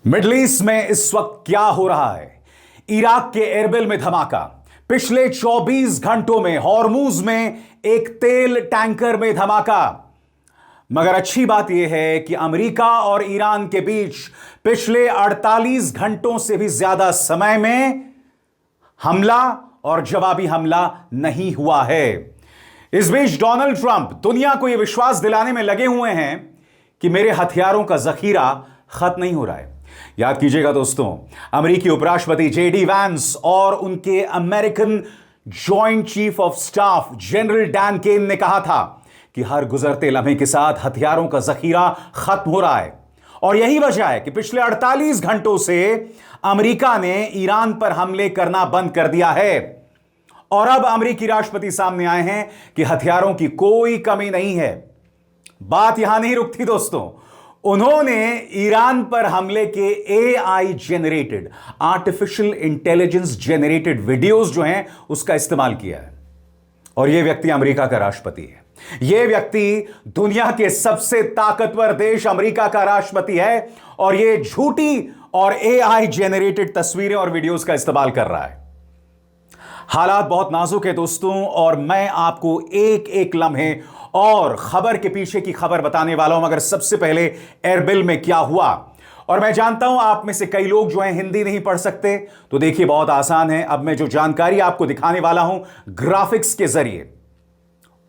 Middle east में इस वक्त क्या हो रहा है? इराक के एरबिल में धमाका। पिछले 24 घंटों में हॉर्मूज में एक तेल टैंकर में धमाका। मगर अच्छी बात यह है कि अमेरिका और ईरान के बीच पिछले 48 घंटों से भी ज्यादा समय में हमला और जवाबी हमला नहीं हुआ है। इस बीच डोनाल्ड ट्रंप दुनिया को यह विश्वास दिलाने में लगे हुए हैं कि मेरे हथियारों का जखीरा खत्म नहीं हो रहा है। याद कीजिएगा दोस्तों, अमेरिकी उपराष्ट्रपति जेडी वैंस और उनके American joint chief of staff general Dan Caine ने कहा था कि हर गुजरते लम्हे के साथ हथियारों का जखीरा खत्म हो रहा है। और यही वजह है कि पिछले 48 घंटों से अमेरिका ने ईरान पर हमले करना बंद कर दिया है। और अब अमेरिकी राष्ट्रपति सामने आए हैं कि हथियारों की कोई कमी नहीं है। बात यहां नहीं रुकती दोस्तों, उन्होंने ईरान पर हमले के AI generated, artificial intelligence generated videos जो हैं उसका इस्तेमाल किया है। और यह व्यक्ति अमेरिका का राष्ट्रपति है। यह व्यक्ति दुनिया के सबसे ताकतवर देश अमेरिका का राष्ट्रपति है और यह झूठी और एआई जेनरेटेड तस्वीरें और वीडियोस का इस्तेमाल कर रहा है। हालात बहुत नाजुक है दोस्तों, और मैं आपको एक एक लम्हे और खबर के पीछे की खबर बताने वाला हूं। मगर सबसे पहले एरबिल में क्या हुआ, और मैं जानता हूं आप में से कई लोग जो हैं हिंदी नहीं पढ़ सकते, तो देखिए बहुत आसान है। अब मैं जो जानकारी आपको दिखाने वाला हूं ग्राफिक्स के जरिए,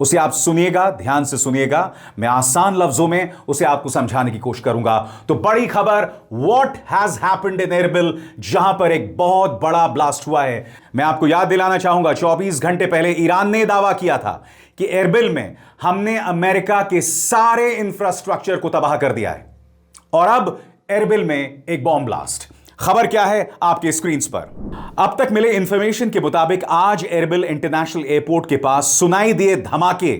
उसे आप सुनिएगा, ध्यान से सुनिएगा। मैं आसान लफ्जों में उसे आपको समझाने की कोशिश करूंगा। तो बड़ी खबर, what has happened in Erbil, जहां पर एक बहुत बड़ा ब्लास्ट हुआ है। मैं आपको याद दिलाना चाहूंगा, 24 घंटे पहले ईरान ने दावा किया था कि एरबिल में हमने अमेरिका के सारे इंफ्रास्ट्रक्चर को तबाह कर दिया है। और अब एरबिल में एक बॉम्ब ब्लास्ट। खबर क्या है आपके स्क्रीन पर। अब तक मिले इंफॉर्मेशन के मुताबिक आज एरबिल इंटरनेशनल एयरपोर्ट के पास सुनाई दिए धमाके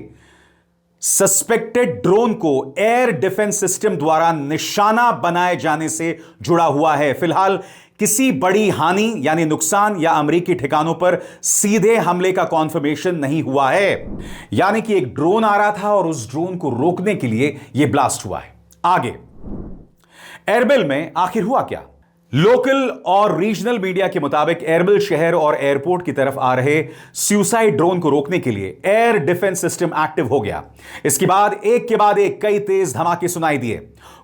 सस्पेक्टेड ड्रोन को एयर डिफेंस सिस्टम द्वारा निशाना बनाए जाने से जुड़ा हुआ है। फिलहाल किसी बड़ी हानि यानी नुकसान या अमेरिकी ठिकानों पर सीधे हमले का कॉन्फर्मेशन नहीं हुआ है। यानी कि एक ड्रोन आ रहा था और उस ड्रोन को रोकने के लिए यह ब्लास्ट हुआ है। आगे एरबिल में आखिर हुआ क्या? लोकल और रीजनल मीडिया के मुताबिक एरबिल शहर और एयरपोर्ट की तरफ आ रहे सुसाइड ड्रोन को रोकने के लिए एयर डिफेंस सिस्टम एक्टिव हो गया। इसके बाद एक कई तेज धमाके सुनाई दिए।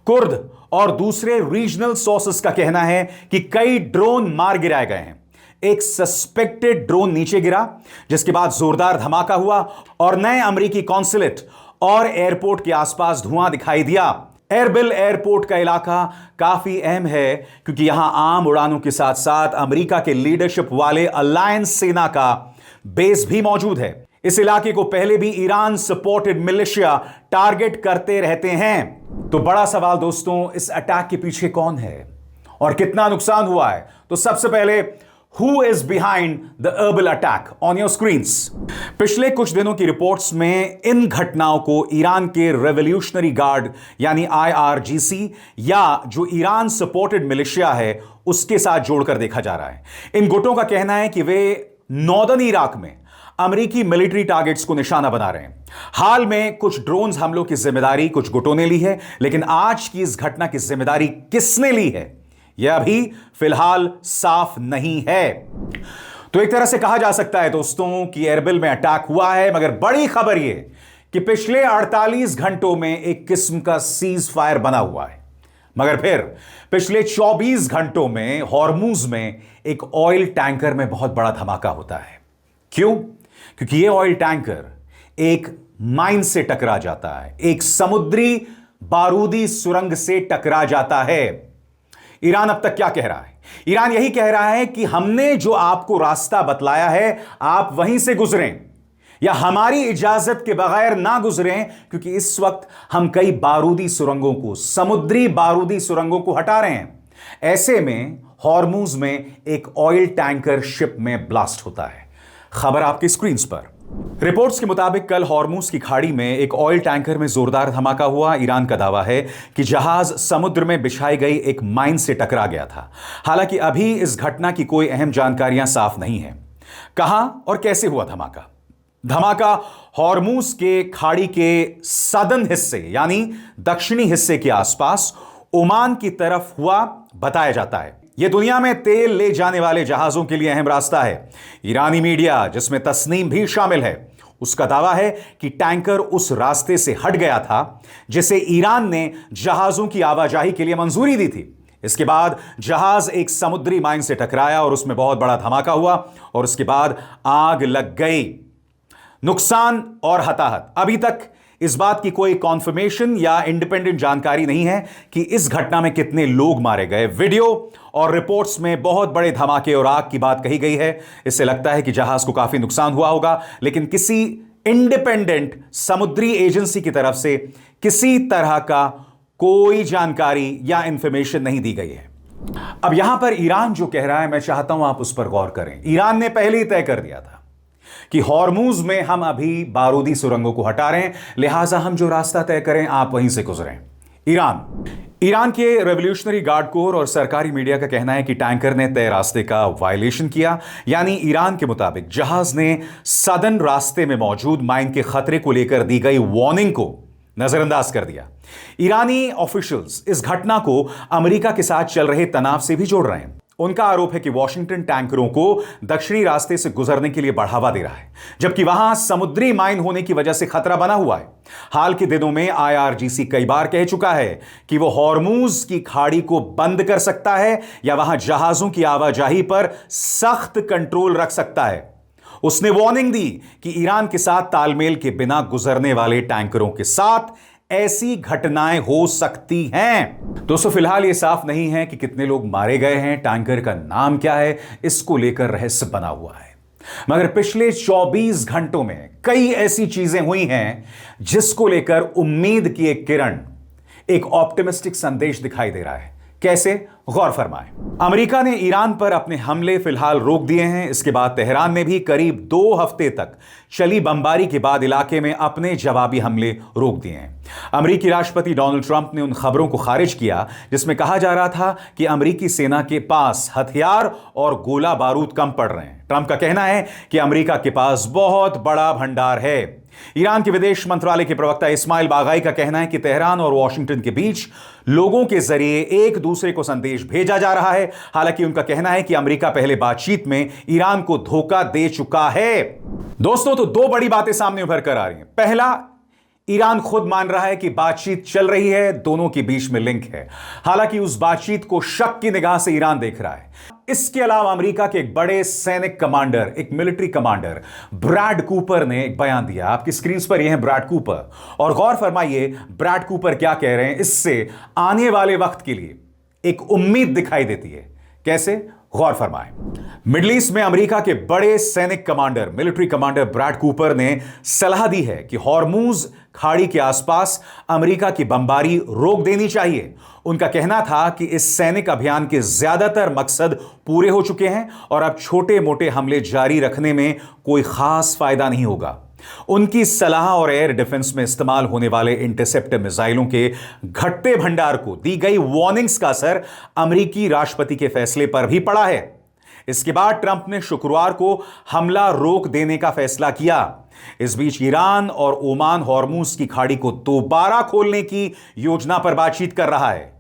कुर्द और दूसरे रीजनल सोर्सेस का कहना है कि कई ड्रोन मार गिराए गए हैं। एक सस्पेक्टेड ड्रोन नीचे गिरा, जिसके बाद जोरदार धमाका हुआ और नए अमेरिकी कॉन्सुलेट और एयरपोर्ट के आसपास धुआं दिखाई दिया। एरबिल एयरपोर्ट का इलाका काफी अहम है क्योंकि यहां आम उड़ानों के साथ साथ अमेरिका के लीडरशिप वाले अलायंस सेना का बेस भी मौजूद है। इस इलाके को पहले भी ईरान सपोर्टेड मिलिशिया टारगेट करते रहते हैं। तो बड़ा सवाल दोस्तों, इस अटैक के पीछे कौन है और कितना नुकसान हुआ है? तो सबसे पहले, Who is behind the Erbil attack on your screens? पिछले कुछ दिनों की रिपोर्ट्स में इन घटनाओं को ईरान के रेवोल्यूशनरी गार्ड यानी IRGC या जो ईरान सपोर्टेड मिलिशिया है उसके साथ जोड़कर देखा जा रहा है। इन गुटों का कहना है कि वे नॉर्दर्न इराक में अमेरिकी मिलिट्री टारगेट्स को निशाना बना रहे हैं। हाल में कुछ ड्रोन्स हमलों की जिम्मेदारी कुछ गुटों ने ली है, लेकिन आज की इस घटना की जिम्मेदारी किसने ली है यह अभी फिलहाल साफ नहीं है। तो एक तरह से कहा जा सकता है दोस्तों कि एरबिल में अटैक हुआ है, मगर बड़ी खबर यह कि पिछले 48 घंटों में एक किस्म का सीज फायर बना हुआ है। मगर फिर पिछले 24 घंटों में हॉर्मूज में एक ऑयल टैंकर में बहुत बड़ा धमाका होता है। क्यों? क्योंकि यह ऑयल टैंकर एक माइन से टकरा जाता है, एक समुद्री बारूदी सुरंग से टकरा जाता है। ईरान अब तक क्या कह रहा है? ईरान यही कह रहा है कि हमने जो आपको रास्ता बतलाया है आप वहीं से गुजरें या हमारी इजाजत के बगैर ना गुजरें, क्योंकि इस वक्त हम कई बारूदी सुरंगों को, समुद्री बारूदी सुरंगों को हटा रहे हैं। ऐसे में हॉर्मूज में एक ऑयल टैंकर शिप में ब्लास्ट होता है। खबर आपकी स्क्रीन पर। रिपोर्ट्स के मुताबिक कल हॉर्मूज की खाड़ी में एक ऑयल टैंकर में जोरदार धमाका हुआ। ईरान का दावा है कि जहाज समुद्र में बिछाई गई एक माइन से टकरा गया था। हालांकि अभी इस घटना की कोई अहम जानकारियां साफ नहीं है। कहां और कैसे हुआ धमाका? धमाका हॉर्मूज के खाड़ी के सदर्न हिस्से यानी दक्षिणी हिस्से के आसपास ओमान की तरफ हुआ बताया जाता है। यह दुनिया में तेल ले जाने वाले जहाजों के लिए अहम रास्ता है। ईरानी मीडिया, जिसमें तस्नीम भी शामिल है, उसका दावा है कि टैंकर उस रास्ते से हट गया था जिसे ईरान ने जहाजों की आवाजाही के लिए मंजूरी दी थी। इसके बाद जहाज एक समुद्री माइन से टकराया और उसमें बहुत बड़ा धमाका हुआ और उसके बाद आग लग गई। नुकसान और हताहत, अभी तक इस बात की कोई कॉन्फर्मेशन या इंडिपेंडेंट जानकारी नहीं है कि इस घटना में कितने लोग मारे गए। वीडियो और रिपोर्ट्स में बहुत बड़े धमाके और आग की बात कही गई है। इससे लगता है कि जहाज को काफी नुकसान हुआ होगा, लेकिन किसी इंडिपेंडेंट समुद्री एजेंसी की तरफ से किसी तरह का कोई जानकारी या इंफॉर्मेशन नहीं दी गई है। अब यहां पर ईरान जो कह रहा है, मैं चाहता हूं आप उस पर गौर करें। ईरान ने पहले ही तय कर दिया था कि हॉर्मूज में हम अभी बारूदी सुरंगों को हटा रहे हैं, लिहाजा हम जो रास्ता तय करें आप वहीं से गुजरें। ईरान के रेवोल्यूशनरी गार्ड कोर और सरकारी मीडिया का कहना है कि टैंकर ने तय रास्ते का वायलेशन किया, यानी ईरान के मुताबिक जहाज ने सदर्न रास्ते में मौजूद माइन के खतरे को लेकर दी गई वार्निंग को नजरअंदाज कर दिया। ईरानी ऑफिशियल्स इस घटना को अमेरिका के साथ चल रहे तनाव से भी जोड़ रहे हैं। उनका आरोप है कि वॉशिंगटन टैंकरों को दक्षिणी रास्ते से गुजरने के लिए बढ़ावा दे रहा है, जबकि वहां समुद्री माइन होने की वजह से खतरा बना हुआ है। हाल के दिनों में IRGC कई बार कह चुका है कि वो हॉर्मूज की खाड़ी को बंद कर सकता है या वहां जहाजों की आवाजाही पर सख्त कंट्रोल रख सकता है। उसने वार्निंग दी कि ईरान के साथ तालमेल के बिना गुजरने वाले टैंकरों के साथ ऐसी घटनाएं हो सकती हैं। दोस्तों, फिलहाल यह साफ नहीं है कि कितने लोग मारे गए हैं, टैंकर का नाम क्या है, इसको लेकर रहस्य बना हुआ है। मगर पिछले 24 घंटों में कई ऐसी चीजें हुई हैं जिसको लेकर उम्मीद की एक किरण, एक ऑप्टिमिस्टिक संदेश दिखाई दे रहा है। कैसे, गौर फरमाएं। अमेरिका ने ईरान पर अपने हमले फिलहाल रोक दिए हैं। इसके बाद तेहरान ने भी करीब 2 हफ्ते तक चली बमबारी के बाद इलाके में अपने जवाबी हमले रोक दिए हैं। अमेरिकी राष्ट्रपति डोनाल्ड ट्रंप ने उन खबरों को खारिज किया जिसमें कहा जा रहा था कि अमेरिकी सेना के पास हथियार और गोला बारूद कम पड़ रहे हैं। ट्रंप का कहना है कि अमेरिका के पास बहुत बड़ा भंडार है। ईरान के विदेश मंत्रालय के प्रवक्ता इस्माइल बागाई का कहना है कि तेहरान और वॉशिंगटन के बीच लोगों के जरिए एक दूसरे को संदेश भेजा जा रहा है। हालांकि उनका कहना है कि अमेरिका पहले बातचीत में ईरान को धोखा दे चुका है। दोस्तों, तो 2 बड़ी बातें सामने उभर कर आ रही हैं। पहला, ईरान खुद मान रहा है कि बातचीत चल रही है, दोनों के बीच में लिंक है। हालांकि उस बातचीत को शक की निगाह से ईरान देख रहा है। इसके अलावा अमेरिका के एक बड़े सैनिक कमांडर, एक मिलिट्री कमांडर ब्रैड कूपर ने एक बयान दिया। आपकी स्क्रीन पर यह है ब्रैड कूपर, और गौर फरमाइए ब्रैड कूपर क्या कह रहे हैं। इससे आने वाले वक्त के लिए एक उम्मीद दिखाई देती है। कैसे, गौर फरमाएं। मिडिल ईस्ट में अमेरिका के बड़े सैनिक commander, military commander Brad Cooper ने सलाह दी है कि हॉर्मूज खाड़ी के आसपास अमेरिका की बमबारी रोक देनी चाहिए। उनका कहना था कि इस सैनिक अभियान के ज्यादातर मकसद पूरे हो चुके हैं और अब छोटे मोटे हमले जारी रखने में कोई खास फायदा नहीं होगा। उनकी सलाह और एयर डिफेंस में इस्तेमाल होने वाले इंटरसेप्टर मिसाइलों के घटते भंडार को दी गई वार्निंग्स का असर अमेरिकी राष्ट्रपति के फैसले पर भी पड़ा है। इसके बाद ट्रंप ने शुक्रवार को हमला रोक देने का फैसला किया। इस बीच ईरान और ओमान हॉर्मूज की खाड़ी को दोबारा खोलने की योजना पर बातचीत कर रहा है,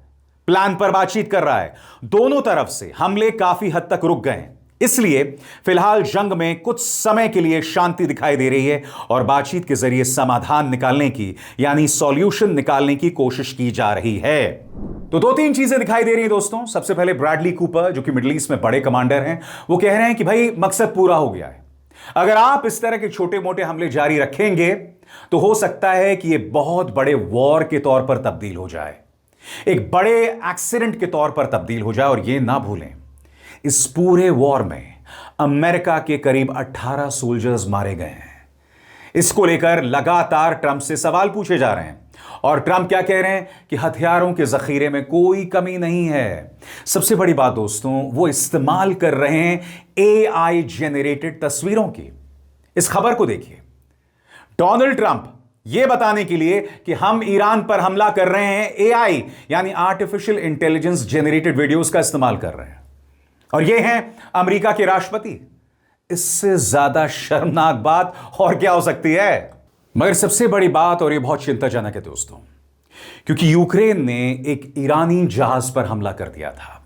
प्लान पर बातचीत कर रहा है। दोनों तरफ से हमले काफी हद तक रुक गए हैं। इसलिए फिलहाल जंग में कुछ समय के लिए शांति दिखाई दे रही है और बातचीत के जरिए समाधान निकालने की, यानी सॉल्यूशन निकालने की कोशिश की जा रही है। तो 2-3 चीजें दिखाई दे रही हैं दोस्तों। सबसे पहले ब्रैडली कूपर, जो कि मिडिल ईस्ट में बड़े कमांडर हैं, वो कह रहे हैं कि भाई मकसद पूरा हो गया है। अगर आप इस तरह के छोटे मोटे हमले जारी रखेंगे तो हो सकता है कि यह बहुत बड़े वॉर के तौर पर तब्दील हो जाए, एक बड़े एक्सीडेंट के तौर पर तब्दील हो जाए। और यह ना भूलें, इस पूरे वॉर में अमेरिका के करीब 18 सोल्जर्स मारे गए हैं। इसको लेकर लगातार ट्रंप से सवाल पूछे जा रहे हैं और ट्रंप क्या कह रहे हैं कि हथियारों के जखीरे में कोई कमी नहीं है। सबसे बड़ी बात दोस्तों, वो इस्तेमाल कर रहे हैं AI जेनरेटेड तस्वीरों की। इस खबर को देखिए। डोनाल्ड ट्रंप यह बताने के लिए कि हम ईरान पर हमला कर रहे हैं, AI यानी आर्टिफिशियल इंटेलिजेंस जेनरेटेड वीडियोस का इस्तेमाल कर रहे हैं, और ये हैं अमेरिका के राष्ट्रपति। इससे ज्यादा शर्मनाक बात और क्या हो सकती है। मगर सबसे बड़ी बात, और ये बहुत चिंताजनक है दोस्तों, क्योंकि यूक्रेन ने एक ईरानी जहाज पर हमला कर दिया था।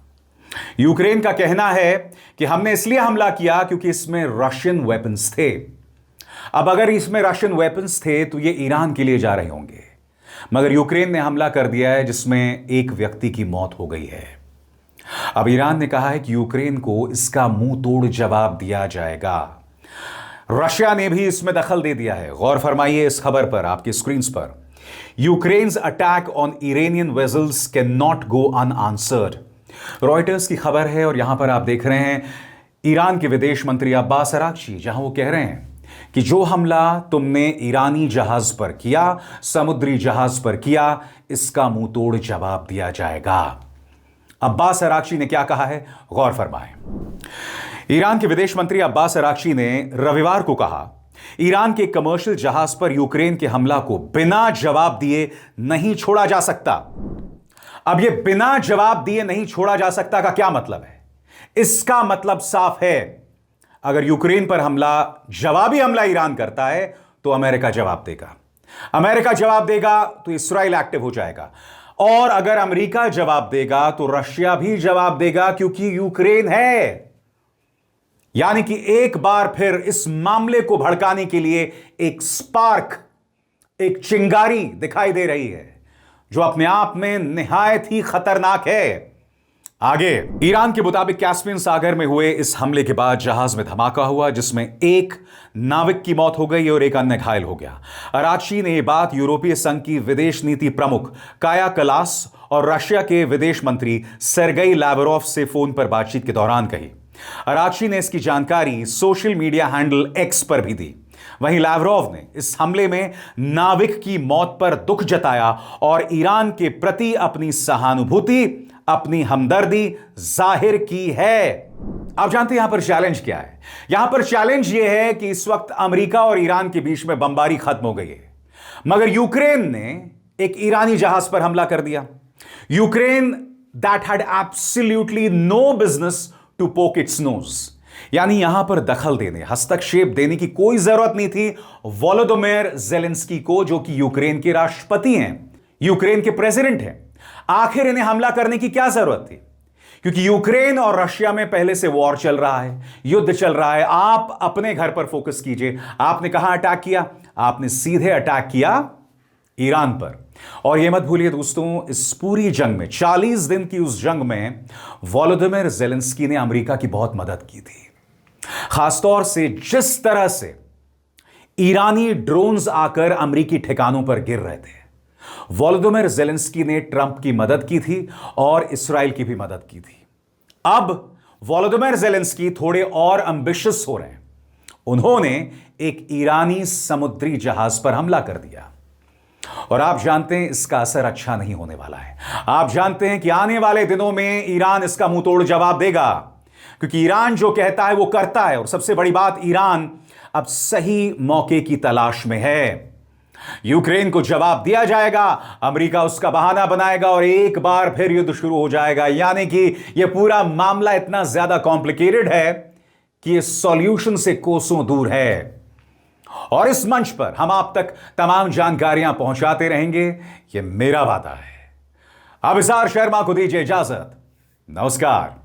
यूक्रेन का कहना है कि हमने इसलिए हमला किया क्योंकि इसमें रशियन वेपन्स थे। अब अगर इसमें रशियन वेपन्स थे तो ये ईरान के लिए जा रहे होंगे, मगर यूक्रेन ने हमला कर दिया है जिसमें एक व्यक्ति की मौत हो गई है। अब ईरान ने कहा है कि यूक्रेन को इसका मुंह तोड़ जवाब दिया जाएगा। रशिया ने भी इसमें दखल दे दिया है। गौर फरमाइए इस खबर पर, आपकी स्क्रीन पर। Ukraine's attack on Iranian vessels can not go unanswered. Reuters की खबर है और यहां पर आप देख रहे हैं ईरान के विदेश मंत्री अब्बास अराक्ची, जहां वो कह रहे हैं कि जो हमला तुमने ईरानी जहाज पर किया, समुद्री जहाज पर किया, इसका मुंह तोड़ जवाब दिया जाएगा। अब्बास अराक्ची ने क्या कहा है, गौर फरमाएं। ईरान के विदेश मंत्री अब्बास अराक्ची ने रविवार को कहा, ईरान के कमर्शियल जहाज पर यूक्रेन के हमला को बिना जवाब दिए नहीं छोड़ा जा सकता। अब यह बिना जवाब दिए नहीं छोड़ा जा सकता का क्या मतलब है? इसका मतलब साफ है, अगर यूक्रेन पर जवाबी हमला ईरान करता है तो अमेरिका जवाब देगा। अमेरिका जवाब देगा तो इस्राइल एक्टिव हो जाएगा, और अगर अमेरिका जवाब देगा तो रशिया भी जवाब देगा, क्योंकि यूक्रेन है। यानी कि एक बार फिर इस मामले को भड़काने के लिए एक स्पार्क, एक चिंगारी दिखाई दे रही है, जो अपने आप में निहायत ही खतरनाक है। आगे, ईरान के मुताबिक कैस्पियन सागर में हुए इस हमले के बाद जहाज में धमाका हुआ, जिसमें एक नाविक की मौत हो गई और एक अन्य घायल हो गया। अराक्ची ने यह बात यूरोपीय संघ की विदेश नीति प्रमुख काया कलास और रशिया के विदेश मंत्री सेर्गेई लावरोव से फोन पर बातचीत के दौरान कही। अराक्ची ने इसकी जानकारी सोशल मीडिया हैंडल एक्स पर भी दी। वहीं लावरोव ने इस हमले में नाविक की मौत पर दुख जताया और ईरान के प्रति अपनी सहानुभूति, अपनी हमदर्दी जाहिर की है। आप जानते हैं यहां पर चैलेंज क्या है? यहां पर चैलेंज यह है कि इस वक्त अमेरिका और ईरान के बीच में बमबारी खत्म हो गई है, मगर यूक्रेन ने एक ईरानी जहाज पर हमला कर दिया। Ukraine that had absolutely no business to poke its nose. यानी यहां पर दखल देने, हस्तक्षेप देने की कोई जरूरत नहीं थी वोलोदिमीर ज़ेलेंस्की को, जो कि यूक्रेन के राष्ट्रपति हैं, यूक्रेन के प्रेसिडेंट हैं। आखिर इन्हें हमला करने की क्या जरूरत थी? क्योंकि यूक्रेन और रशिया में पहले से वॉर चल रहा है, युद्ध चल रहा है। आप अपने घर पर फोकस कीजिए। आपने कहां अटैक किया? आपने सीधे अटैक किया ईरान पर। और यह मत भूलिए दोस्तों, इस पूरी जंग में, 40 दिन की उस जंग में वोलोदिमीर ज़ेलेंस्की ने अमेरिका की बहुत मदद की थी। खासतौर से जिस तरह से ईरानी ड्रोन्स आकर अमेरिकी ठिकानों पर गिर रहे थे, वोलोदिमीर ज़ेलेंस्की ने ट्रंप की मदद की थी और इस्राइल की भी मदद की थी। अब वोलोदिमीर ज़ेलेंस्की थोड़े और एम्बिशियस हो रहे हैं। उन्होंने एक ईरानी समुद्री जहाज पर हमला कर दिया, और आप जानते हैं इसका असर अच्छा नहीं होने वाला है। आप जानते हैं कि आने वाले दिनों में ईरान इसका मुंह तोड़ जवाब देगा, क्योंकि ईरान जो कहता है वो करता है। और सबसे बड़ी बात, ईरान अब सही मौके की तलाश में है। यूक्रेन को जवाब दिया जाएगा, अमेरिका उसका बहाना बनाएगा और एक बार फिर युद्ध शुरू हो जाएगा। यानी कि यह पूरा मामला इतना ज्यादा कॉम्प्लिकेटेड है कि यह सॉल्यूशन से कोसों दूर है। और इस मंच पर हम आप तक तमाम जानकारियां पहुंचाते रहेंगे, यह मेरा वादा है। अभिसार शर्मा को दीजिए इजाजत। नमस्कार।